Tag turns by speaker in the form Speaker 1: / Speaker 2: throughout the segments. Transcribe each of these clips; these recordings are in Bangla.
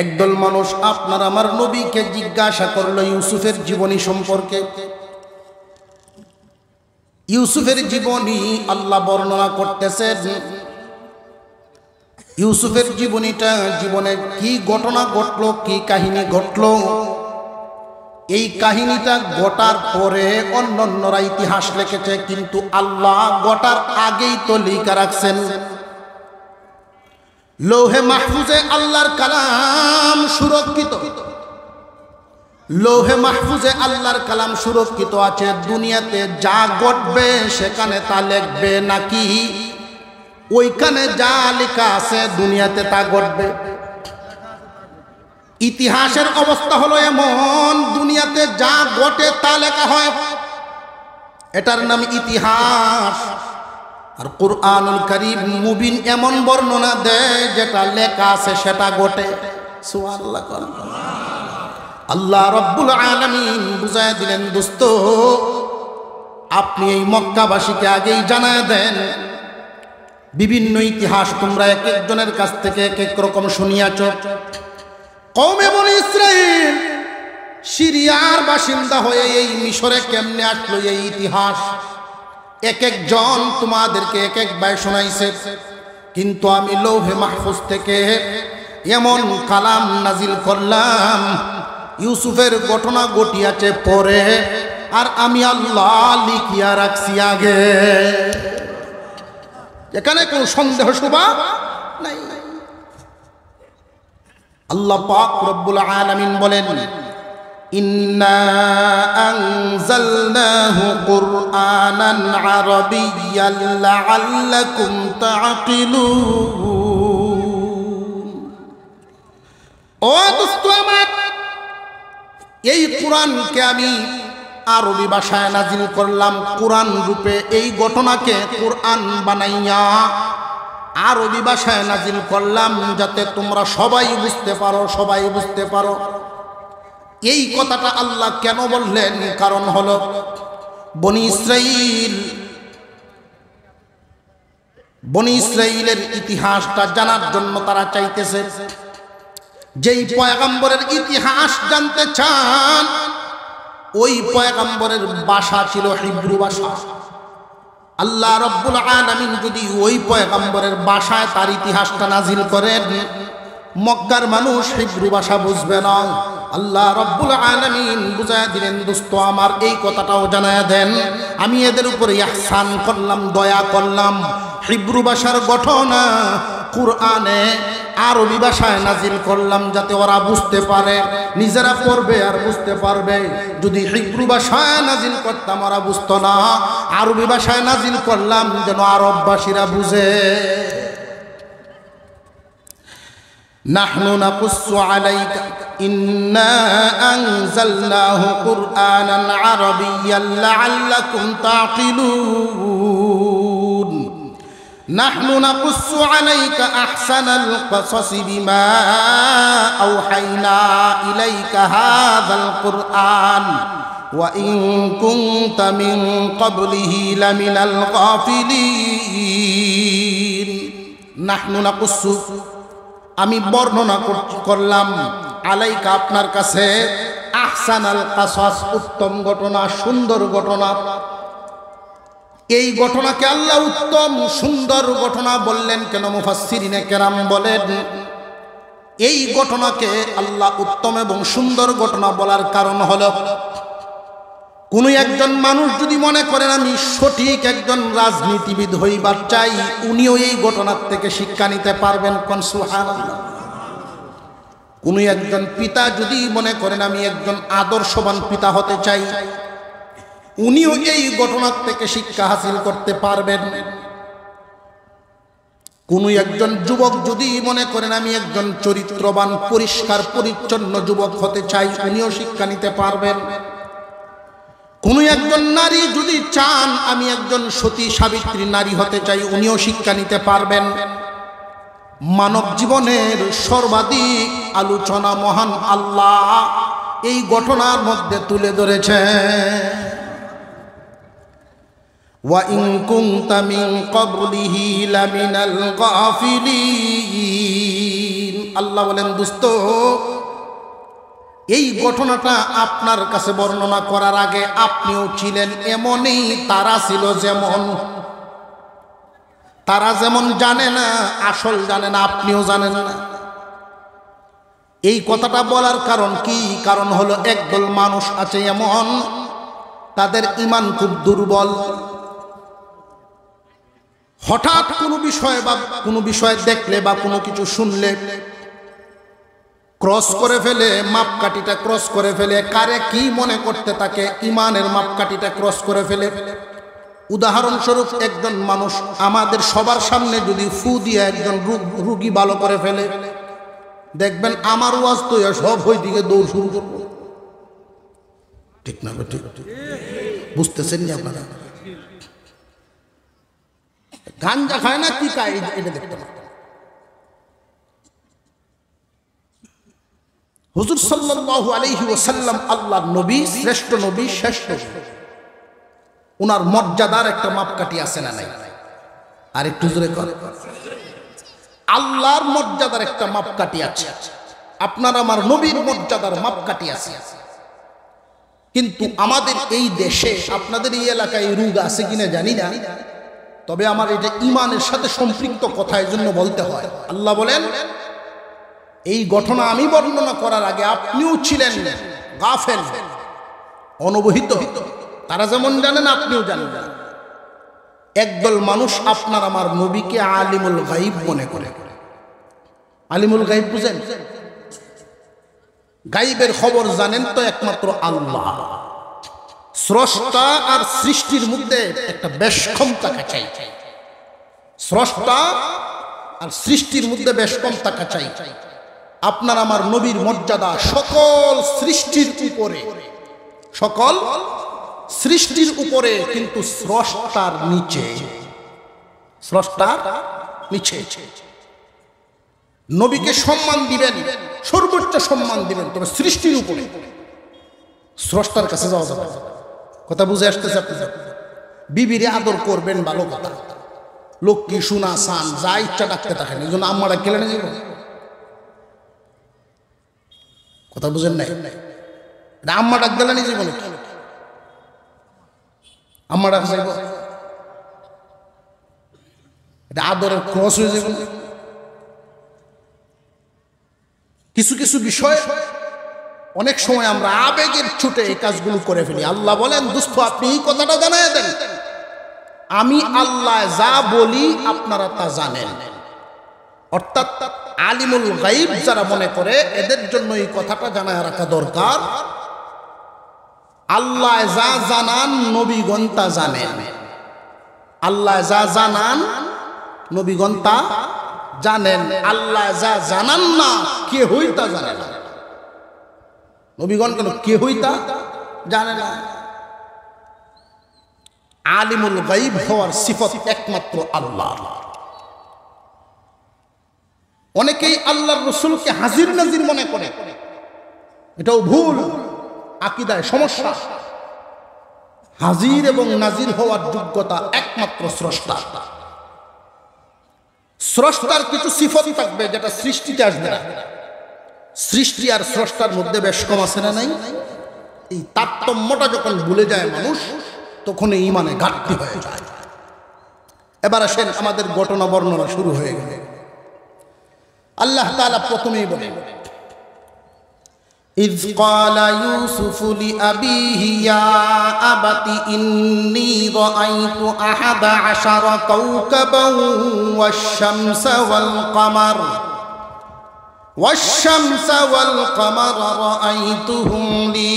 Speaker 1: একদল মানুষ আপনার আমার নবীকে জিজ্ঞাসা করলো ইউসুফের জীবনী সম্পর্কে। ইউসুফের জীবনী আল্লাহ বর্ণনা করতেছেন। ইউসুফের জীবনীটা, জীবনে কি ঘটনা ঘটলো, কি কাহিনী ঘটলো, এই কাহিনীটা ঘটার পরে অন্যান্যরা ইতিহাস লিখেছে, কিন্তু আল্লাহ ঘটার আগেই তো লিখে রাখছেন। লৌহে মাহফুজে আল্লাহর কালাম সুরক্ষিত, লৌহে মাহফুজে আল্লাহর কালাম সুরক্ষিত আছে। দুনিয়াতে যা ঘটবে সেখানে তা লিখবে নাকি ওইখানে যা লেখা আছে দুনিয়াতে তা ঘটবে? ইতিহাসের অবস্থা হলো এমন, দুনিয়াতে যা ঘটে তা লেখা হয়, এটার নাম ইতিহাস। আর কুরআনুল কারীম মুবিন এমন বর্ণনা দেয় যেটা লেখা আছে সেটা ঘটে। সুবহানাল্লাহ। আল্লাহ রাব্বুল আলামিন বুঝায় দিলেন, দোস্ত আপনি এই মক্কাবাসীকে আগেই জানায় দেন, বিভিন্ন ইতিহাস তোমরা এক একজনের কাছ থেকে এক এক রকম শুনিয়াছ। কওমে বনী ইসরাঈল সিরিয়ার বাসিন্দা হয়ে এই মিশরে কেমনে আসলো, এই ইতিহাস এক একজন তোমাদেরকে এক এক ভাবে শোনাইছে। কিন্তু আমি লৌহে মাহফুজ থেকে এমন কালাম নাজিল করলাম, ইউসুফের ঘটনা ঘটিয়াছে পরে, আর আমি আল্লাহ লিখিয়া রাখছি আগে। এখানে কোন সন্দেহ শুবা নাই। আল্লাহ পাক রব্বুল আলামিন বলেন, ইন্না আনজালনাহু কুরআনান আরাবিয়্যান লাআল্লাকুম তাআকিলুন। ও দোস্ত আমার, এই কোরআনকে আমি আরবি ভাষায় নাজিল করলাম, কোরআন রূপে এই ঘটনাকে কোরআন বানাইয়া আরবি ভাষায় নাজিল করলাম, যাতে তোমরা সবাই বুঝতে পারো, সবাই বুঝতে পারো। এই কথাটা আল্লাহ কেন বললেন? কারণ হলো বনী ইসরাঈলের ইতিহাসটা জানার জন্য তারা চাইতেছে। যেই পয়গম্বরের ইতিহাস জানতে চান, ওই পয়গম্বরের ভাষা ছিল হিব্রু ভাষা। আল্লাহ রাব্বুল আলামিন যদি ওই পয়গম্বরের ভাষায় তার ইতিহাসটা নাজিল করেন, মক্কার মানুষ হিব্রু ভাষা বুঝবে না। আল্লাহ রাব্বুল আলামিন বুঝায় দিলেন, দোস্ত আমার এই কথাটাও জানায় দেন, আমি এদের উপরে ইহসান করলাম, দয়া করলাম। হিব্রু ভাষার ঘটনা কুরআনে আরবি ভাষায় নাজিল করলাম, যাতে ওরা বুঝতে পারে, নিজেরা পড়বে আর বুঝতে পারবে। যদি হিব্রু ভাষায় নাজিল করতাম ওরা বুঝতো না, আরবি ভাষায় নাজিল করলাম যেন আরববাসীরা বুঝে। নাহনু নাকুসসু আলাইকা ইন্না আনজালনাহু কুরআনান আরাবিয়্যান লাআল্লাকুম তাআকিলুন। নাহনু নাকুসসু আলাইকা আহসানাল কসসি বিমা আওহাইনা ইলাইকা হাযাল কুরআন ওয়া ইন কুনতা মিন ক্বাবলিহি লামিনাল গাফিলিন। নাহনু নাকুসসু, আমি বর্ণনা করলাম, আলাইকা আপনার কাছে, আহসানাল কাসাস, উত্তম ঘটনা, সুন্দর ঘটনা। এই ঘটনাকে আল্লাহ উত্তম সুন্দর ঘটনা বললেন কেন? মুফাসসিরিনে কেরাম বলেন, এই ঘটনাকে আল্লাহ উত্তম এবং সুন্দর ঘটনা বলার কারণ হলো, কোনো একজন মানুষ যদি মনে করেন আমি সঠিক একজন রাজনীতিবিদ হইবার চাই, উনিও এই ঘটনার থেকে শিক্ষা নিতে পারবেন। কোন সুবহানাল্লাহ। কোনো একজন পিতা যদি মনে করেন আমি একজন আদর্শবান পিতা হতে চাই, উনিও এই ঘটনার থেকে শিক্ষা হাসিল করতে পারবেন। কোনো একজন যুবক যদি মনে করেন আমি একজন চরিত্রবান পরিষ্কার পরিচ্ছন্ন যুবক হতে চাই, উনিও শিক্ষা নিতে পারবেন। কোনো একজন নারী যদি চান আমি একজন সতী সাবিত্রী নারী হতে চাই, উনিও শিক্ষা নিতে পারবেন। মানব জীবনের সর্বাধিক আলোচনা মহান আল্লাহ এই ঘটনার মধ্যে তুলে ধরেছেন। ওয়া ইন কুনতা মিন ক্বাবলিহি লামিনাল গাফিলিন। আল্লাহ বলেন, দোস্ত এই ঘটনাটা আপনার কাছে বর্ণনা করার আগে আপনিও ছিলেন এমনই। তারা ছিল যেমন, তারা যেমন জানে না, আসল জানে না, আপনিও জানেন না। এই কথাটা বলার কারণ কি? কারণ হলো একদল মানুষ আছে এমন, তাদের ঈমান খুব দুর্বল। হঠাৎ কোনো বিষয় বা কোনো বিষয় দেখলে বা কোনো কিছু শুনলে ক্রস করে ফেলে, মাপকাঠিটা ক্রস করে ফেলে। কারে কি মনে করতে থাকে, ঈমানের মাপকাঠিটা ক্রস করে ফেলে। উদাহরণস্বরূপ, একজন মানুষ আমাদের সবার সামনে যদি ফু দিয়ে একজন রুগী ভালো করে ফেলে, দেখবেন আমার ওয়াজ তো সব ওই দিকে দৌড় শুরু করবো। ঠিক না? ঠিক বুঝতেছেন নি আপনারা? গাঞ্জা খায় না কি খায় এটা দেখতে পারেন। হুজুর সাল্লাল্লাহু আলাইহি ওয়াসাল্লাম আল্লাহর নবী, শ্রেষ্ঠ নবী, শেষ নবী। ওনার মর্যাদার একটা মাপকাঠি আছে না নাই? আর একটু জোরে করে, আল্লাহর মর্যাদার একটা মাপকাঠি আছে, আপনার আমার নবীর মর্যাদার মাপকাঠি আছে। কিন্তু আমাদের এই দেশে, আপনাদের এই এলাকায় রোগ আছে কিনা জানি না, তবে আমার এটা ঈমানের সাথে সম্পৃক্ত কথা, এই জন্য বলতে হয়। আল্লাহ বলেন, এই ঘটনা আমি বর্ণনা করার আগে আপনিও ছিলেন গাফেল, অনবহিত। তারা যেমন জানেন আপনিও জানেন না। একদল মানুষ আপনার আমার নবীকে আলিমুল গায়ব মনে করে। আলিমুল গায়ব বুঝেন? গায়বের খবর জানেন তো একমাত্র আল্লাহ। স্রষ্টা আর সৃষ্টির মধ্যে একটা বেশকম থাকা চাই। স্রষ্টা আর সৃষ্টির মধ্যে বেশকম থাকা চাই। আপনার আমার নবীর মর্যাদা সকল সৃষ্টির উপরে, সকল সৃষ্টির উপরে, কিন্তু স্রষ্টার নিচে, স্রষ্টার নিচে। নবীকে সম্মান দিবেন, সর্বোচ্চ সম্মান দিবেন, তবে সৃষ্টির উপরে, স্রষ্টার কাছে যাওয়া যাবে। কথা বুঝে আসতেছে আপনাদের? বিবিরে আদর করবেন, ভালো কথা, লক্ষ্মী সোনা সান যা ইচ্ছা ডাকতে থাকেন, এই জন্য আম্মা ডাক গেলেন যাব। কথা বুঝেন নাই? আম্মা ডাক গেলেন জীবনে, আম্মা ডাক যাইব, এটা আদরের ক্রস হয়ে যাবে। কিছু কিছু বিষয় অনেক সময় আমরা আবেগের ছুটে এই কাজগুলো করে ফেলি। আল্লাহ বলেন, দোস্ত আপনি এই কথাটা জানাই দেন, আমি আল্লাহ যা বলি আপনারা তা জানেন। অর্থাৎ আলিমুল গায়ব যারা মনে করে, এদের জন্য এই কথাটা জানায় রাখা দরকার। আল্লাহ যা জানান নবীগণ তা জানেন। আল্লাহ যা জানান নবীগণ তা জানেন। আল্লাহ যা জানান না কে হই তা জানে না। নবীগণ কেন কে হই তা জানে না। আলিমুল গায়ব হওয়ার সিফত একমাত্র আল্লাহ। অনেকেই আল্লাহর রাসূলকে হাজির নাজির মনে করে, এটাও ভুল, আকীদায় সমস্যা। হাজির এবং নাজির হওয়ার যোগ্যতা একমাত্র স্রষ্টা। স্রষ্টার কিছু সিফত থাকবে যেটা সৃষ্টিতে আসবে না। সৃষ্টি আর স্রষ্টার মধ্যে বেশ কম আছে না নাই? এই তারতম্যটা যখন ভুলে যায় মানুষ, তখন এই ঈমানে ঘাটতি হয়ে যায়। এবার আসেন, আমাদের ঘটনা বর্ণনা শুরু হয়ে গেল। আল্লাহ তাআলা প্রথমেই বলেন, إذ قال يوسف لأبيه يا أبت إني رأيت 11 كوكبا والشمس والقمر رأيتهم لي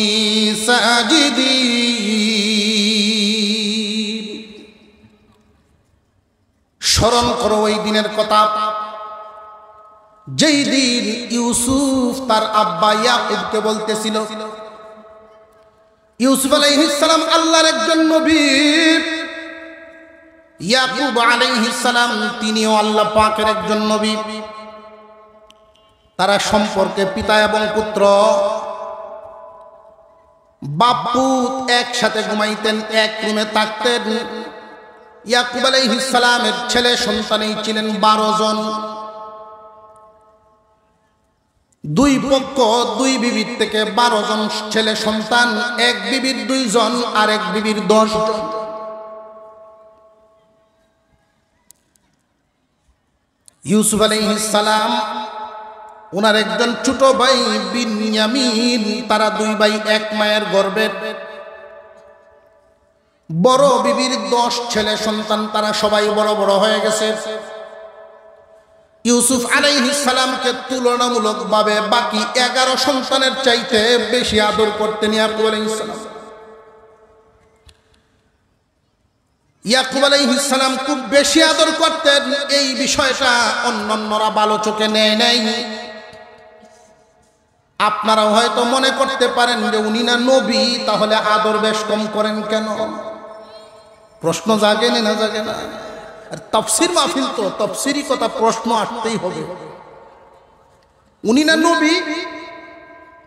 Speaker 1: ساجدين। স্মরণ করো ওই দিনের কথা, যেই দিন ইউসুফ তার আব্বা ইয়াকুবকে বলতেছিল। ইউসুফ আলাইহিস সালাম আল্লাহর একজন নবী, ইয়াকুব আলাইহিস সালাম তিনিও আল্লাহ পাকের একজন নবী। তারা সম্পর্কে পিতা এবং পুত্র, বাপ পুত একসাথে ঘুমাইতেন, এক রুমে থাকতেন। ইয়াকুব আলাইহিস সালামের ছেলে সন্তানই ছিলেন 12 জন। দুই পক্ষ দুই বিবির থেকে 12 জন ছেলে সন্তান, এক বিবির 2 জন আর এক বিবির 10 জন। ইউসুফ আলাইহিস সালাম ওনার একজন ছোট ভাই বিনয়ামিন, তারা 2 ভাই এক মায়ের গর্ভের। বড় বিবির 10 ছেলে সন্তান, তারা সবাই বড় বড় হয়ে গেছে। ইউসুফ আলাইহিস সালামকে তুলনামূলকভাবে বাকি 11 সন্তানের চাইতে বেশি আদর করতেন ইয়াকুব আলাইহিস সালাম। ইয়াকুব আলাইহিস সালাম খুব বেশি আদর করতেন। এই বিষয়টা অন্যান্যরা ভালো চোখে নেয় নাই। আপনারাও হয়তো মনে করতে পারেন যে উনি না নবী, তাহলে আদর বেশ কম করেন কেন? প্রশ্ন জাগে না জাগে না? আর তাফসীর মাহফিল তো তাফসীরি কথা, প্রশ্ন আসতেই হবে। উনি না নবী,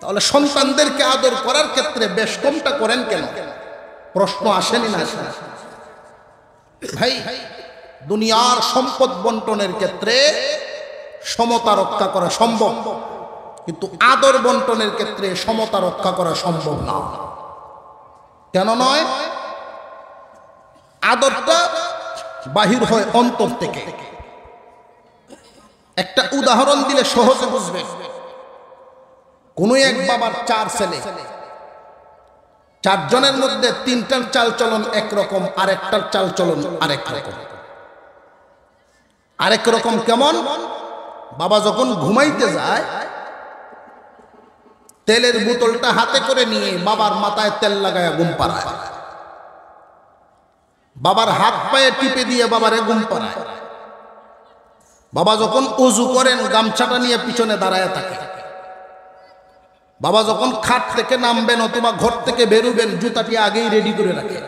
Speaker 1: তাহলে সন্তানদেরকে আদর করার ক্ষেত্রে বেশ কমটা করেন কেন? প্রশ্ন আসেনি না? ভাই, দুনিয়ার সম্পদ বন্টনের ক্ষেত্রে সমতা রক্ষা করা সম্ভব, কিন্তু আদর বন্টনের ক্ষেত্রে সমতা রক্ষা করা সম্ভব না। কেন নয়? আদরটা বাহির হয় অন্তর থেকে। একটা উদাহরণ দিলে সহজে বুঝবে। কোন এক বাবার 4 ছেলে, 4 জনের মধ্যে 3টার চালচলন একরকম, আরেকটার চালচলন আরেক রকম। আরেক রকম কেমন? বাবা যখন ঘুমাইতে যায়, তেলের বোতলটা হাতে করে নিয়ে বাবার মাথায় তেল লাগায় ঘুম পাড়ায়, বাবার হাত পায়ে টিপে দিয়ে বাবারে ঘুম পাড়ায়। বাবা যখন ওযু করেন, গামছাটা নিয়ে পিছনে দাঁড়ায় থাকে। বাবা যখন খাট থেকে নামবেন অথবা ঘর থেকে বেরোবেন, জুতাটি আগেই রেডি করে রাখে।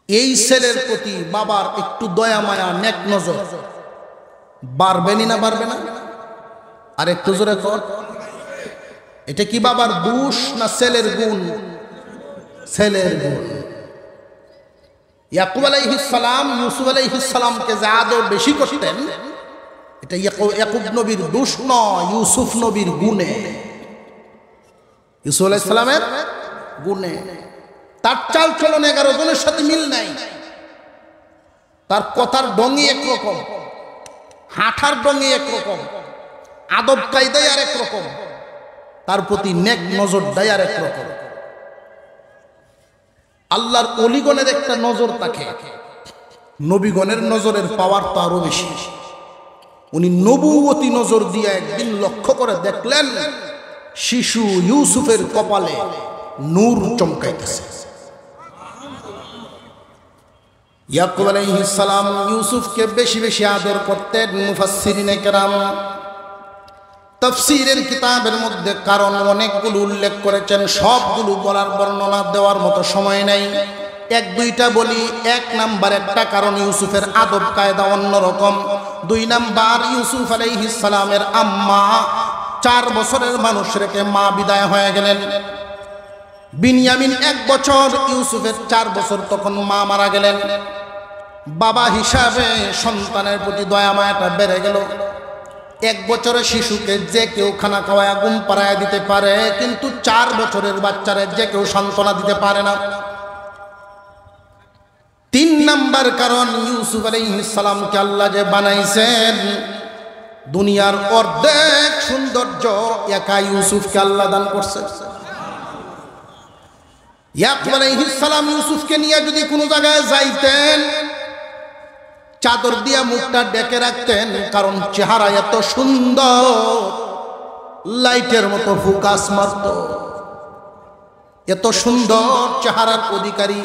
Speaker 1: এই ছেলের প্রতি বাবার একটু দয়া মায়া, নেক নজর বাড়বেনই না বাড়বে না? আর একটু জোরে কর। এটা কি বাবার দোষ না ছেলের গুণ? ছেলের গুণ। ইয়াকুব আলাইহিস সালাম ইউসুফ আলাইহিস সালামকে যে আদর বেশি করতেন, এটা ইয়াকুব নবীর দোষ নয়, ইউসুফ নবীর গুণে। ইউসুফ আলাইহিস সালামের গুণে। তার চাল চলন 11 জনের সাথে মিল নাই। তার কথার ঢঙ্গি একরকম, হাঁটার ঢঙ্গি একরকম, আদব কায়দায় আর একরকম, তার প্রতি নেক নজর দেয় আর একরকম। আল্লাহর ওলিগণের একটা নজর থাকে, নবীগণের নজরের পাওয়ার তো আরো বেশি। উনি নবুয়তি নজর দিয়ে একদিন লক্ষ্য করে দেখলেন শিশু ইউসুফের কপালে নূর চমকাইতেছে। ইয়াকুব আলাইহিস সালাম ইউসুফকে বেশি বেশি আদর করতেন। মুফাসসিরিনে কেরাম তাফসীরের কিতাবের মধ্যে কারণ অনেকগুলো উল্লেখ করেছেন, সবগুলো বলার বর্ণনা দেওয়ার মতো সময় নাই। 1-2টা বলি। 1 নাম্বার একটা কারণ ইউসুফের আদব কায়দা অন্যরকম। 2 নাম্বার ইউসুফ আলাইহিস সালামের আম্মা 4 বছরের মানুষ রেখে মা বিদায় হয়ে গেলেন। বিনয়ামিন 1 বছর, ইউসুফের 4 বছর, তখন মা মারা গেলেন। বাবা হিসাবে সন্তানের প্রতি দয়া মায়াটা বেড়ে গেল। 1 বছরের শিশুকে যে কেউ খানা খাওয়ায় ঘুম পাড়ায় দিতে পারে, কিন্তু 4 বছরের বাচ্চারে যে কেউ সান্ত্বনা দিতে পারে না। 3 নাম্বার কারণ ইউসুফ আলাইহিস সালামকে আল্লাহ যে বানাইছেন, দুনিয়ার অর্ধেক সৌন্দর্য একা ইউসুফকে আল্লাহ দান করছে। ইয়াকুব আলাইহিস সালাম ইউসুফকে নিয়ে যদি কোনো জায়গায় যাইতেন, চাদর দিয়া মুখটা ঢেকে রাখতেন, কারণ চেহারা এত সুন্দর, লাইটের মতো ফোকাস মারত। এত সুন্দর চেহারার অধিকারী।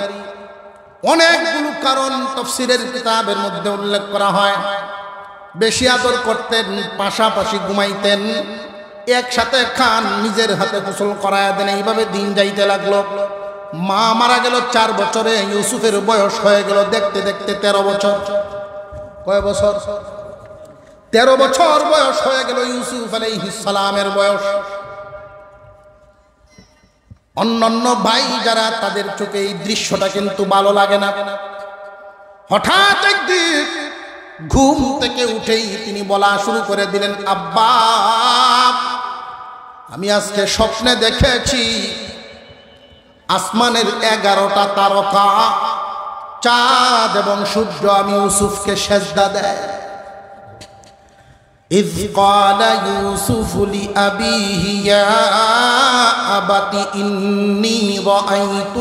Speaker 1: অনেকগুলো কারণ তাফসীরের কিতাবের মধ্যে উল্লেখ করা হয়। বেশি আদর করতেন, পাশাপাশি ঘুমাইতেন, একসাথে খান, নিজের হাতে গোসল করায় দেন। এইভাবে দিন যাইতে লাগলো। মা মারা গেল 4 বছরে, ইউসুফের বয়স হয়ে গেল দেখতে দেখতে 13 বছর। কয় বছর? 13 বছর বয়স হয়ে গেল ইউসুফ আলাইহিস সালামের বয়স। অন্যান্য ভাই যারা, তাদের চোখে এই দৃশ্যটা কিন্তু ভালো লাগে না। হঠাৎ একদিন ঘুম থেকে উঠেই তিনি বলা শুরু করে দিলেন, আব্বা আমি আজকে স্বপ্নে দেখেছি আসমানের 11টা তারকা, চাঁদ এবং সূর্য আমি ইউসুফকে সেজদা দেয়। إذ قال يوسف لأبيه يا أبت إني رأيت